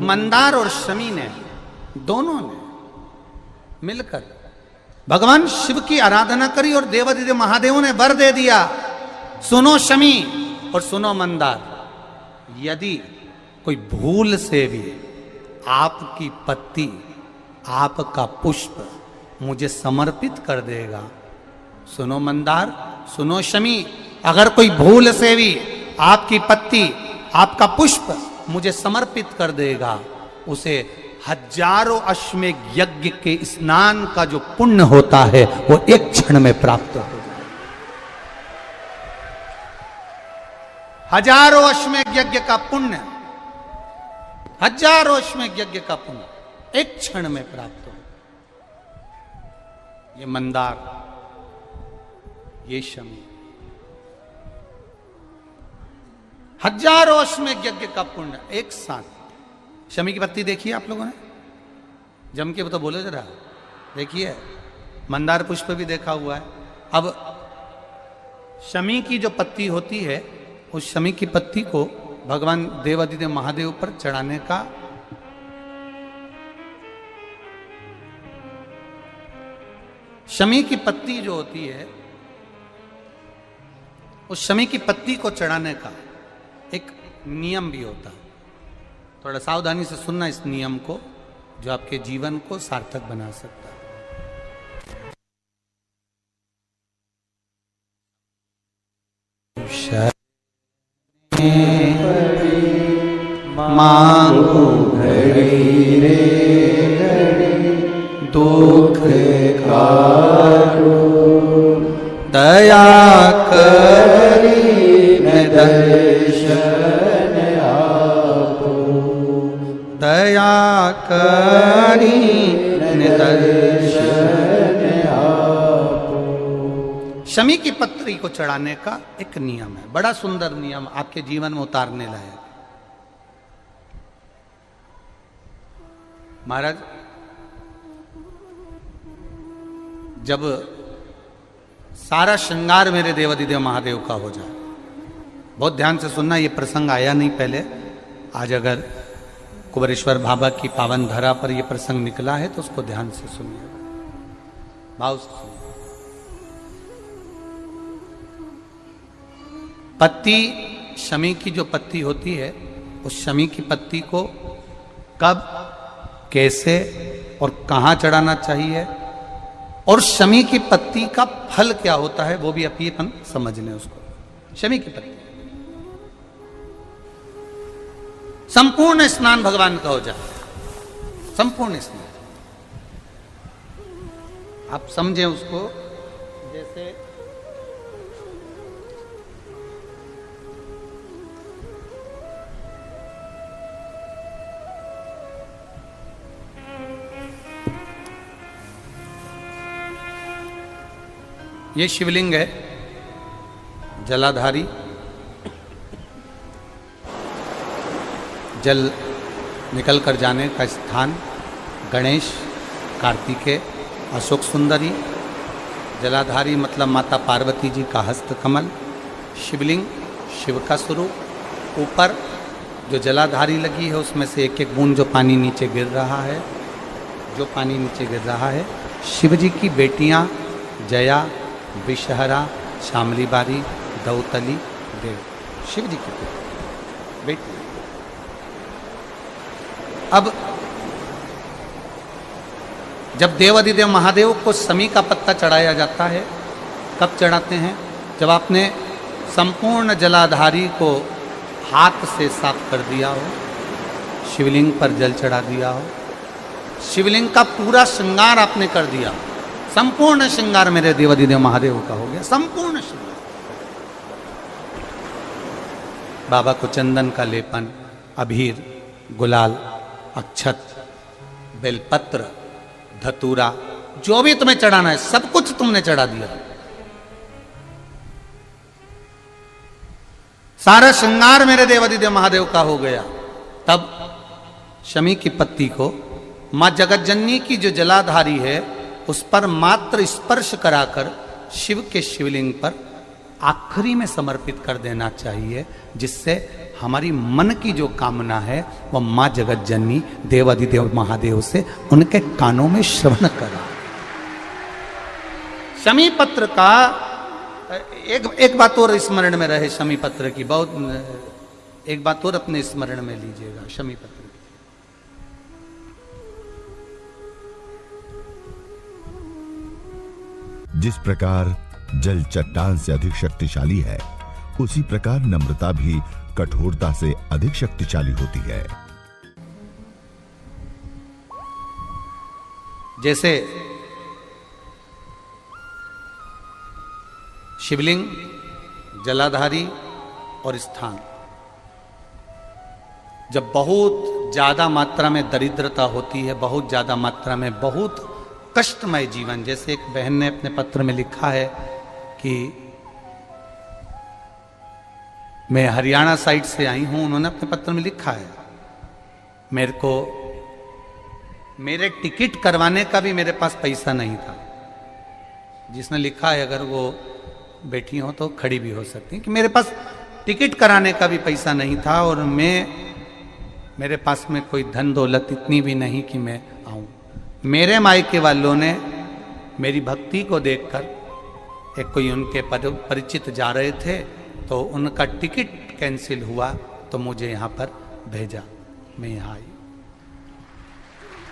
मंदार और शमी ने दोनों ने मिलकर भगवान शिव की आराधना करी और देवादिदेव महादेव ने वर दे दिया, सुनो शमी और सुनो मंदार, यदि कोई भूल से भी आपकी पत्ती आपका पुष्प मुझे समर्पित कर देगा, सुनो मंदार सुनो शमी, अगर कोई भूल से भी आपकी पत्ती आपका पुष्प मुझे समर्पित कर देगा, उसे हजारों अश्वमेघ यज्ञ के स्नान का जो पुण्य होता है वो एक क्षण में प्राप्त हो जाए। हजारों अश्वमेघ यज्ञ का पुण्य, हजारों अश्वमेघ यज्ञ का पुण्य एक क्षण में प्राप्त हो। ये मंदार, ये शमी, हजारों अश्वमेघ यज्ञ का पुण्य एक साथ। शमी की पत्ती देखिए आप लोगों ने, जम के तो बोलो जरा, देखिए मंदार पुष्प भी देखा हुआ है। अब शमी की जो पत्ती होती है, उस शमी की पत्ती को भगवान देवादिदेव महादेव पर चढ़ाने का शमी की पत्ती जो होती है, उस शमी की पत्ती को चढ़ाने का एक नियम भी होता है। थोड़ा सावधानी से सुनना इस नियम को, जो आपके जीवन को सार्थक बना सकता है। मांगू घड़ी रे घड़ी दुख कारो, दया करी दर्शन आपो, दया करी दर्शन आपो। शमी की पत्री को चढ़ाने का एक नियम है, बड़ा सुंदर नियम, आपके जीवन में उतारने लायक। महाराज, जब सारा श्रृंगार मेरे देवादिदेव महादेव का हो जाए, बहुत ध्यान से सुनना, ये प्रसंग आया नहीं पहले, आज अगर कुबेरेश्वर बाबा की पावन धरा पर यह प्रसंग निकला है तो उसको ध्यान से सुनिए, भाव से सुनिए। पत्ती, शमी की जो पत्ती होती है, उस शमी की पत्ती को कब, कैसे और कहां चढ़ाना चाहिए, और शमी की पत्ती का फल क्या होता है, वो भी अपन समझ लें उसको। शमी की पत्ती, संपूर्ण स्नान भगवान का हो जाए, संपूर्ण स्नान, आप समझें उसको। जैसे ये शिवलिंग है, जलाधारी, जल निकल कर जाने का स्थान, गणेश, कार्तिकेय, अशोक सुंदरी, जलाधारी मतलब माता पार्वती जी का हस्त कमल, शिवलिंग, शिव का स्वरूप, ऊपर जो जलाधारी लगी है उसमें से एक एक बूंद जो पानी नीचे गिर रहा है, जो पानी नीचे गिर रहा है, शिव जी की बेटियां जया, विषहरा, शामली बारी, दौतली, देव, शिव जी की बेटी। अब जब देवादिदेव महादेव को शमी का पत्ता चढ़ाया जाता है, कब चढ़ाते हैं, जब आपने संपूर्ण जलाधारी को हाथ से साफ कर दिया हो, शिवलिंग पर जल चढ़ा दिया हो, शिवलिंग का पूरा श्रृंगार आपने कर दिया, संपूर्ण श्रृंगार मेरे देवादिदेव महादेव का हो गया, संपूर्ण श्रृंगार। बाबा को चंदन का लेपन, अबीर, गुलाल, अक्षत, बेलपत्र, धतूरा, जो भी तुम्हें चढ़ाना है सब कुछ तुमने चढ़ा दिया, सारा श्रृंगार मेरे देवादिदेव महादेव का हो गया। तब शमी की पत्ती को मां जगतजननी की जो जलाधारी है उस पर मात्र स्पर्श कराकर शिव के शिवलिंग पर आखिरी में समर्पित कर देना चाहिए, जिससे हमारी मन की जो कामना है वह माँ जगत जननी देवाधिदेव महादेव से उनके कानों में श्रवण करा। शमी पत्र का एक बात और स्मरण में रहे, शमी पत्र की बहुत एक बात और अपने स्मरण में लीजिएगा। शमी पत्र जिस प्रकार जल चट्टान से अधिक शक्तिशाली है, उसी प्रकार नम्रता भी कठोरता से अधिक शक्तिशाली होती है। जैसे शिवलिंग, जलाधारी और स्थान, जब बहुत ज्यादा मात्रा में दरिद्रता होती है, बहुत ज्यादा मात्रा में बहुत कष्टमय जीवन, जैसे एक बहन ने अपने पत्र में लिखा है कि मैं हरियाणा साइड से आई हूं, उन्होंने अपने पत्र में लिखा है मेरे को मेरे टिकट करवाने का भी मेरे पास पैसा नहीं था। जिसने लिखा है अगर वो बैठी हो तो खड़ी भी हो सकती है कि मेरे पास टिकट कराने का भी पैसा नहीं था और मेरे पास में कोई धन दौलत इतनी भी नहीं कि मैं आऊं। मेरे मायके वालों ने मेरी भक्ति को देखकर, एक कोई उनके परिचित जा रहे थे तो उनका टिकट कैंसिल हुआ तो मुझे यहाँ पर भेजा, मैं यहाँ आई।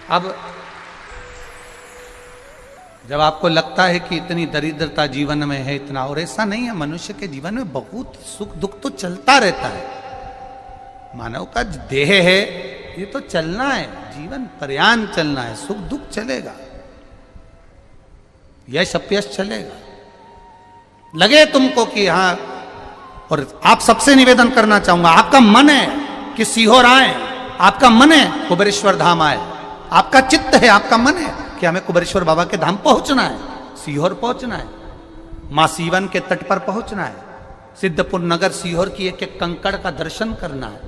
अब जब आपको लगता है कि इतनी दरिद्रता जीवन में है, इतना, और ऐसा नहीं है, मनुष्य के जीवन में बहुत सुख दुख तो चलता रहता है। मानव का देह है, ये तो चलना है, जीवन पर्यान चलना है, सुख दुख चलेगा, यश अपयश चलेगा। लगे तुमको कि हाँ, और आप सबसे निवेदन करना चाहूंगा, आपका मन है कि सीहोर आए, आपका मन है कुबेरेश्वर धाम आए, आपका चित्त है, आपका मन है कि हमें कुबेरेश्वर बाबा के धाम पहुंचना है, सीहोर पहुंचना है, मां सीवन के तट पर पहुंचना है, सिद्धपुर नगर सीहोर की एक एक कंकड़ का दर्शन करना है,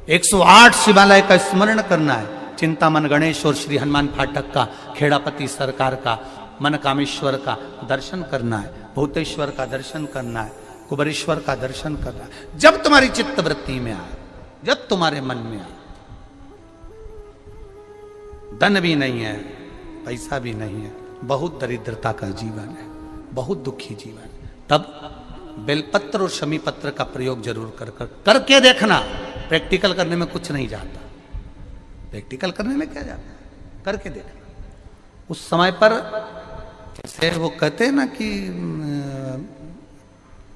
108 शिवालय का स्मरण करना है, चिंतामन गणेश और श्री हनुमान फाटक का, खेड़ापति सरकार का, मनकामेश्वर का दर्शन करना है, भूतेश्वर का दर्शन करना है, कुबेरेश्वर का दर्शन करना है। जब तुम्हारी चित्त वृत्ति में आए, जब तुम्हारे मन में आए, धन भी नहीं है, पैसा भी नहीं है, बहुत दरिद्रता का जीवन है, बहुत दुखी जीवन है, तब बेलपत्र और शमी पत्र का प्रयोग जरूर करके देखना। प्रैक्टिकल करने में कुछ नहीं जाता, प्रैक्टिकल करने में क्या जाता है, करके देखना। उस समय पर जैसे वो कहते हैं ना कि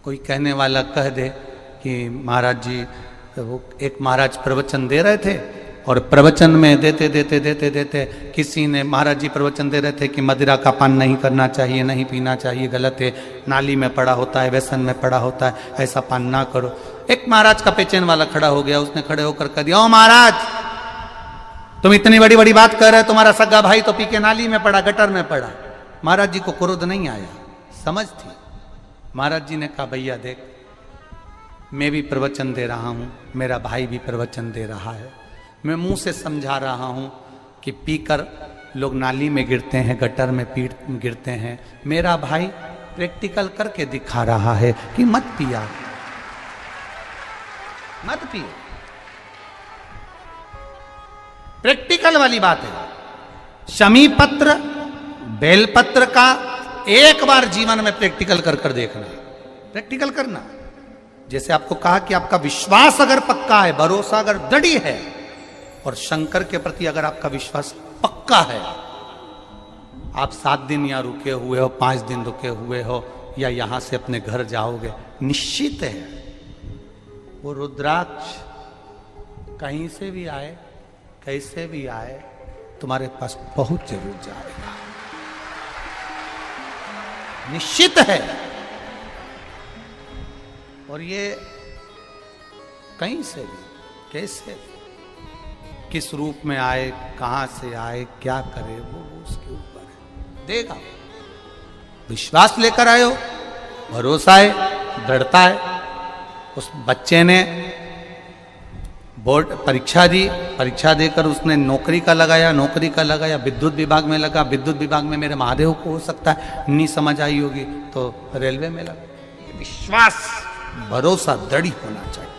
कोई कहने वाला कह दे कि महाराज जी, वो एक महाराज प्रवचन दे रहे थे और प्रवचन में देते किसी ने, महाराज जी प्रवचन दे रहे थे कि मदिरा का पान नहीं करना चाहिए, नहीं पीना चाहिए, गलत है, नाली में पड़ा होता है, व्यसन में पड़ा होता है, ऐसा पान ना करो। एक महाराज का पेचेन वाला खड़ा हो गया, उसने खड़े होकर कह दिया, ओ महाराज तुम इतनी बड़ी बड़ी बात कर रहे हो, तुम्हारा सगा भाई तो पी के नाली में पड़ा, गटर में पड़ा। महाराज जी को क्रोध नहीं आया, समझ थी। महाराज जी ने कहा, भैया देख, मैं भी प्रवचन दे रहा हूं, मेरा भाई भी प्रवचन दे रहा है, मैं मुंह से समझा रहा हूं कि पीकर लोग नाली में गिरते हैं, गटर में गिरते हैं, मेरा भाई प्रैक्टिकल करके दिखा रहा है कि मत पिया, मत पियो। प्रैक्टिकल वाली बात है। शमी पत्र, बेलपत्र का एक बार जीवन में प्रैक्टिकल कर देखना, प्रैक्टिकल करना। जैसे आपको कहा कि आपका विश्वास अगर पक्का है, भरोसा अगर दृढ़ है, और शंकर के प्रति अगर आपका विश्वास पक्का है, आप 7 दिन यहाँ रुके हुए हो, 5 दिन रुके हुए हो, या यहां से अपने घर जाओगे, निश्चित है वो रुद्राक्ष कहीं से भी आए, कैसे भी आए, तुम्हारे पास पहुंच जरूर जाएगा, निश्चित है। और ये कहीं से भी, कैसे भी, किस रूप में आए, कहां से आए, क्या करे, वो उसके ऊपर है, देगा। विश्वास लेकर आए हो, भरोसा है, दृढ़ता है। उस बच्चे ने बोर्ड परीक्षा दी, परीक्षा देकर उसने नौकरी का लगाया, विद्युत विभाग में लगा, विद्युत विभाग में मेरे महादेव को हो सकता है नहीं समझ आई होगी तो रेलवे में लगा। विश्वास, भरोसा दृढ़ होना चाहिए।